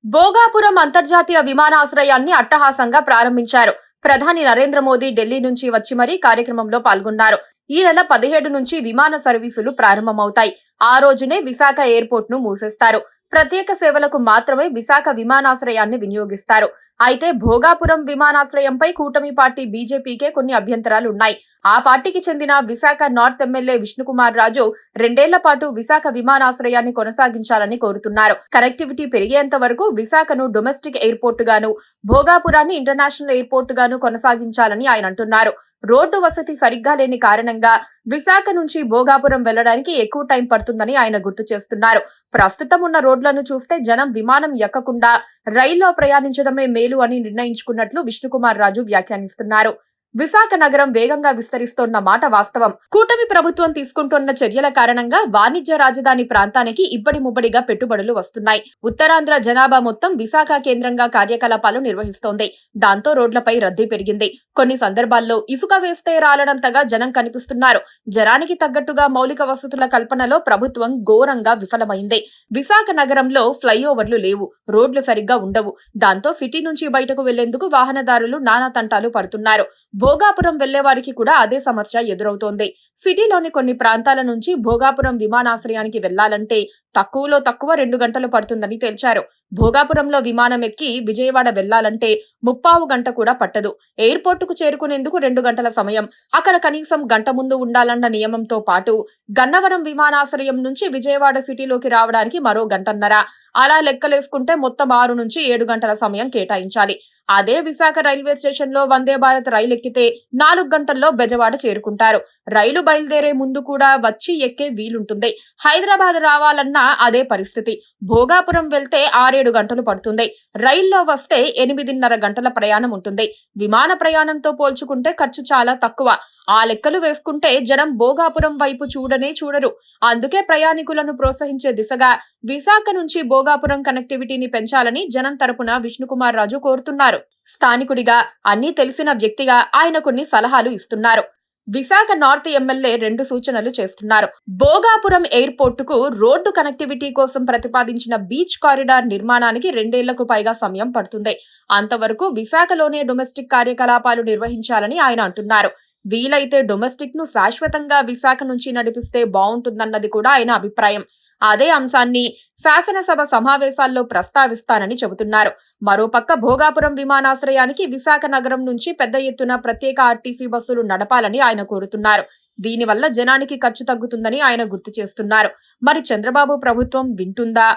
భోగాపురం అంతర్జాతీయ విమానాశ్రయాన్ని అట్టహాసంగా ప్రారంభించారు. ప్రధాని నరేంద్ర మోదీ ఢిల్లీ నుంచి వచ్చి మరీ కార్యక్రమంలో పాల్గొన్నారు. ఈ నెల 17 నుంచి విమాన సర్వీసులు ప్రారంభమవుతాయి. ఆ రోజునే విశాఖ ఎయిర్పోర్ట్ ను మూసేస్తారు. ప్రత్యేక సేవలకు మాత్రమే విశాఖ విమానాశ్రయాన్ని వినియోగిస్తారు. అయితే భోగాపురం విమానాశ్రయంపై కూటమి పార్టీ బీజేపీకే కొన్ని అభ్యంతరాలు ఉన్నాయి. ఆ పార్టీకి చెందిన విశాఖ నార్త్ ఎమ్మెల్యే విష్ణుకుమార్ రాజు 2 ఏళ్ల పాటు విశాఖ విమానాశ్రయాన్ని కొనసాగించాలని కోరుతున్నారు. కనెక్టివిటీ పెరిగేంత వరకు విశాఖను డొమెస్టిక్ ఎయిర్పోర్ట్ గాను, భోగాపురాన్ని ఇంటర్నేషనల్ ఎయిర్పోర్ట్ గాను కొనసాగించాలని ఆయన అంటున్నారు. రోడ్డు వసతి సరిగ్గా లేని కారణంగా విశాఖ నుంచి భోగాపురం వెళ్లడానికి ఎక్కువ టైం పడుతుందని ఆయన గుర్తు చేస్తున్నారు. ప్రస్తుతం ఉన్న రోడ్లను చూస్తే జనం విమానం ఎక్కకుండా రైల్లో ప్రయాణించడమే మేలు అని నిర్ణయించుకున్నట్లు విష్ణుకుమార్ రాజు వ్యాఖ్యానిస్తున్నారు. విశాఖ నగరం వేగంగా విస్తరిస్తోన్న మాట వాస్తవం. కూటమి ప్రభుత్వం తీసుకుంటున్న చర్యల కారణంగా వాణిజ్య రాజధాని ప్రాంతానికి ఇబ్బడి ముబ్బడిగా పెట్టుబడులు వస్తున్నాయి. ఉత్తరాంధ్ర జనాభా మొత్తం విశాఖ కేంద్రంగా కార్యకలాపాలు నిర్వహిస్తోంది. దాంతో రోడ్లపై రద్దీ పెరిగింది. కొన్ని సందర్భాల్లో ఇసుక వేస్తే రాలడంతగా జనం కనిపిస్తున్నారు. జనానికి తగ్గట్టుగా మౌలిక వసతుల కల్పనలో ప్రభుత్వం ఘోరంగా విఫలమైంది. విశాఖ నగరంలో ఫ్లైఓవర్లు లేవు, రోడ్లు సరిగ్గా ఉండవు. దాంతో సిటీ నుంచి బయటకు వెళ్లేందుకు వాహనదారులు నానా తంటాలు పడుతున్నారు. భోగాపురం వెళ్లే వారికి కూడా అదే సమస్య ఎదురవుతోంది. సిటీలోని కొన్ని ప్రాంతాల నుంచి భోగాపురం విమానాశ్రయానికి వెళ్లాలంటే తక్కువలో తక్కువ 2 గంటలు పడుతుందని తేల్చారు. భోగాపురంలో విమానం ఎక్కి విజయవాడ వెళ్లాలంటే 3/4 గంట కూడా పట్టదు. ఎయిర్పోర్టుకు చేరుకునేందుకు 2 గంటల సమయం. అక్కడ కనీసం గంట ముందు ఉండాలన్న నియమంతో పాటు గన్నవరం విమానాశ్రయం నుంచి విజయవాడ సిటీలోకి రావడానికి మరో గంటన్నర. అలా లెక్కలేసుకుంటే మొత్తం 6 నుంచి 7 గంటల సమయం కేటాయించాలి. అదే విశాఖ రైల్వే స్టేషన్ లో వందే భారత్ రైలు ఎక్కితే 4 గంటల్లో బెజవాడ చేరుకుంటారు. రైలు బయలుదేరే ముందు కూడా వచ్చి ఎక్కే వీలుంటుంది. హైదరాబాద్ రావాలన్నా అదే పరిస్థితి. భోగాపురం వెళ్తే 6-7 గంటలు పడుతుంది. రైల్లో వస్తే 8:30 గంటల ప్రయాణం ఉంటుంది. విమాన ప్రయాణంతో పోల్చుకుంటే ఖర్చు చాలా తక్కువ. ఆ లెక్కలు వేసుకుంటే జనం భోగాపురం వైపు చూడనే చూడరు. అందుకే ప్రయాణికులను ప్రోత్సహించే దిశగా విశాఖ నుంచి భోగాపురం కనెక్టివిటీని పెంచాలని జనం తరపున విష్ణుకుమార్ రాజు కోరుతున్నారు. స్థానికుడిగా, అన్నీ తెలిసిన వ్యక్తిగా ఆయన కొన్ని సలహాలు ఇస్తున్నారు. విశాఖ నార్త్ ఎమ్మెల్యే 2 సూచనలు చేస్తున్నారు. భోగాపురం ఎయిర్పోర్టుకు రోడ్డు కనెక్టివిటీ కోసం ప్రతిపాదించిన బీచ్ కారిడార్ నిర్మాణానికి 2 ఏళ్లకు పైగా సమయం పడుతుంది. అంతవరకు విశాఖలోనే డొమెస్టిక్ కార్యకలాపాలు నిర్వహించాలని ఆయన అంటున్నారు. వీలైతే డొమెస్టిక్ ను శాశ్వతంగా విశాఖ నుంచి నడిపిస్తే బావుంటుందన్నది కూడా ఆయన అభిప్రాయం. అదే అంశాన్ని శాసనసభ సమావేశాల్లో ప్రస్తావిస్తానని చెబుతున్నారు. మరోపక్క భోగాపురం విమానాశ్రయానికి విశాఖ నగరం నుంచి పెద్ద ఎత్తున ప్రత్యేక ఆర్టీసీ బస్సులు నడపాలని ఆయన కోరుతున్నారు. దీనివల్ల జనానికి ఖర్చు తగ్గుతుందని ఆయన గుర్తు చేస్తున్నారు. మరి చంద్రబాబు ప్రభుత్వం వింటుందా?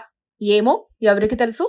ఏమో, ఎవరికి తెలుసు.